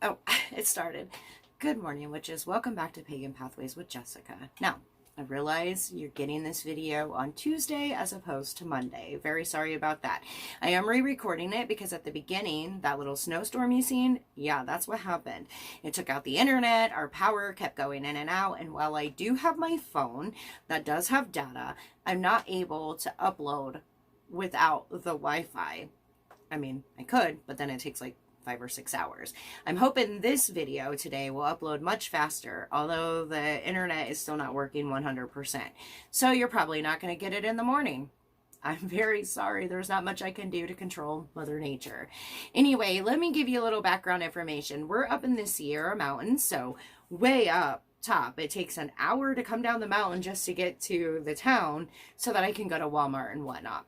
Oh, it started. Good morning, witches. Welcome back to Pagan Pathways with Jessica. Now, I realize you're getting this video on Tuesday as opposed to Monday. Very sorry about that. I am re-recording it because at the beginning, that little snowstorm you seen, yeah, that's what happened. It took out the internet, our power kept going in and out, and while I do have my phone that does have data, I'm not able to upload without the Wi-Fi. I mean, I could, but then it takes like 5 or 6 hours. I'm hoping this video today will upload much faster, although the internet is still not working 100%. So you're probably not going to get it in the morning. I'm very sorry. There's not much I can do to control Mother Nature. Anyway, let me give you a little background information. We're up in the Sierra Mountains, so way up top. It takes an hour to come down the mountain just to get to the town so that I can go to Walmart and whatnot.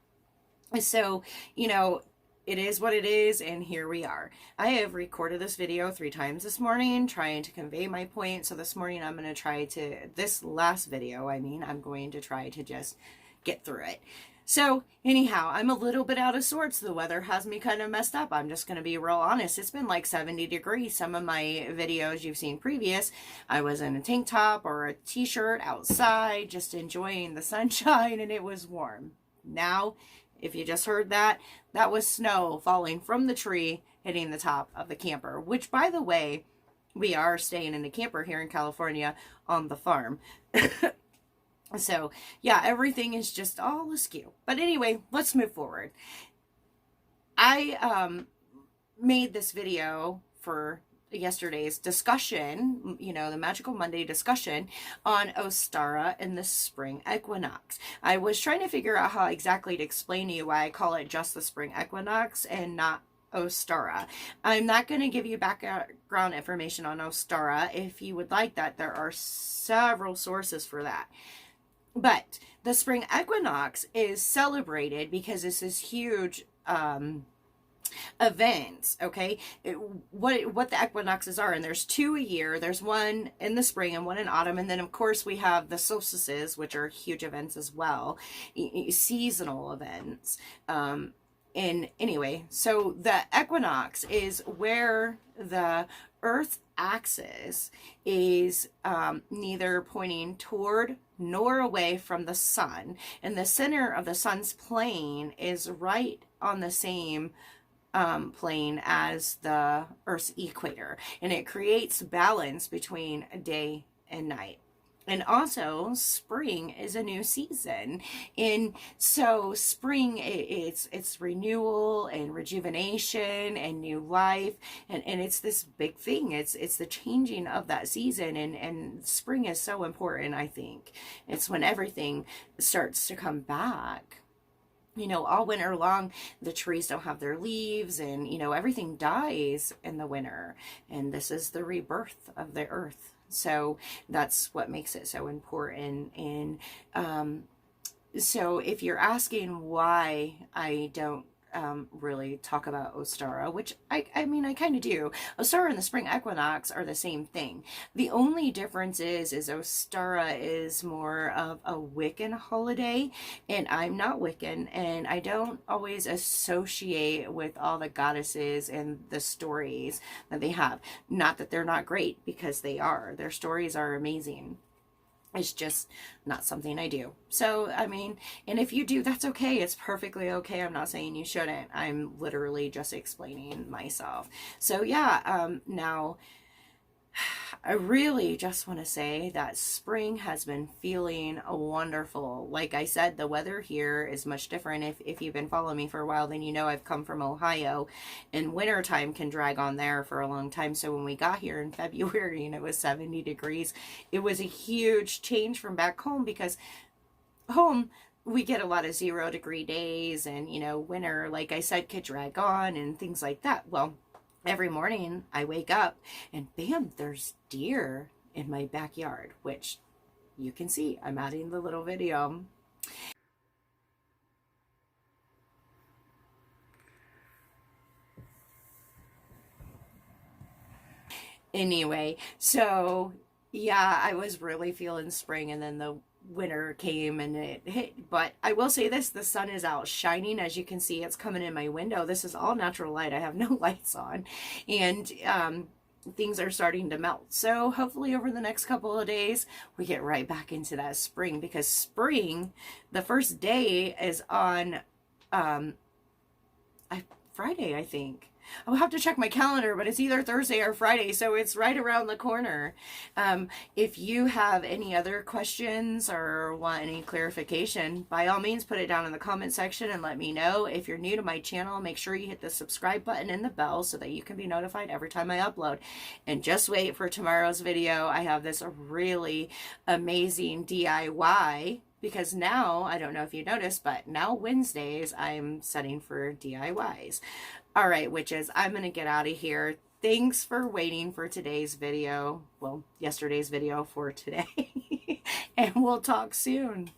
So, you know, it is what it is, and here we are. I have recorded this video 3 times this morning, trying to convey my point. So this morning I'm going to try to, this last video, I'm going to try to just get through it. So anyhow, I'm a little bit out of sorts. The weather has me kind of messed up. I'm just going to be real honest. It's been like 70 degrees. Some of my videos you've seen previous, I was in a tank top or a t-shirt outside, just enjoying the sunshine, and it was warm. Now, if you just heard that, that was snow falling from the tree, hitting the top of the camper, which, by the way, we are staying in a camper here in California on the farm. So, yeah, everything is just all askew. But anyway, let's move forward. I made this video for yesterday's discussion, you know, the Magical Monday discussion on Ostara and the Spring Equinox. I was trying to figure out how exactly to explain to you why I call it just the Spring Equinox and not Ostara. I'm not going to give you background information on Ostara. If you would like that, there are several sources for that. But the Spring Equinox is celebrated because it's this huge events, okay? What the equinoxes are, and there's 2 a year. There's one in the spring and one in autumn, and then of course we have the solstices, which are huge events as well, seasonal events. And anyway, so the equinox is where the Earth axis is neither pointing toward nor away from the sun, and the center of the sun's plane is right on the same plane as the Earth's equator, and it creates balance between day and night. And also, spring is a new season, and so spring, it's renewal and rejuvenation and new life, and it's this big thing. It's the changing of that season, and spring is so important. I think it's when everything starts to come back. You know, all winter long, the trees don't have their leaves, and, you know, everything dies in the winter. And this is the rebirth of the earth. So that's what makes it so important. And so if you're asking why I don't really talk about Ostara, which I mean, I kind of do. Ostara and the Spring Equinox are the same thing. The only difference is Ostara is more of a Wiccan holiday, and I'm not Wiccan, and I don't always associate with all the goddesses and the stories that they have. Not that they're not great, because they are. Their stories are amazing. It's just not something I do. So, I mean, and if you do, that's okay. It's perfectly okay. I'm not saying you shouldn't. I'm literally just explaining myself. So, yeah, now, I really just want to say that spring has been feeling wonderful. Like I said, the weather here is much different. If you've been following me for a while, then you know I've come from Ohio, and wintertime can drag on there for a long time. So when we got here in February and it was 70 degrees, it was a huge change from back home, because home, we get a lot of 0-degree days, and, you know, winter, like I said, could drag on and things like that. Well, every morning I wake up and bam, there's deer in my backyard, which you can see. I'm adding the little video. Anyway, so yeah, I was really feeling spring, and then the winter came and it hit. But I will say this, the sun is out shining. As you can see, it's coming in my window. This is all natural light. I have no lights on. And things are starting to melt. So hopefully over the next couple of days, we get right back into that spring, because spring, the first day is on Friday, I think. I'll have to check my calendar, but it's either Thursday or Friday, so it's right around the corner. If you have any other questions or want any clarification, by all means, put it down in the comment section and let me know. If you're new to my channel, make sure you hit the subscribe button and the bell so that you can be notified every time I upload. And just wait for tomorrow's video. I have this really amazing DIY, because now, I don't know if you noticed, but now Wednesdays, I'm setting for DIYs. All right, witches, I'm going to get out of here. Thanks for waiting for today's video. Well, yesterday's video for today. And we'll talk soon.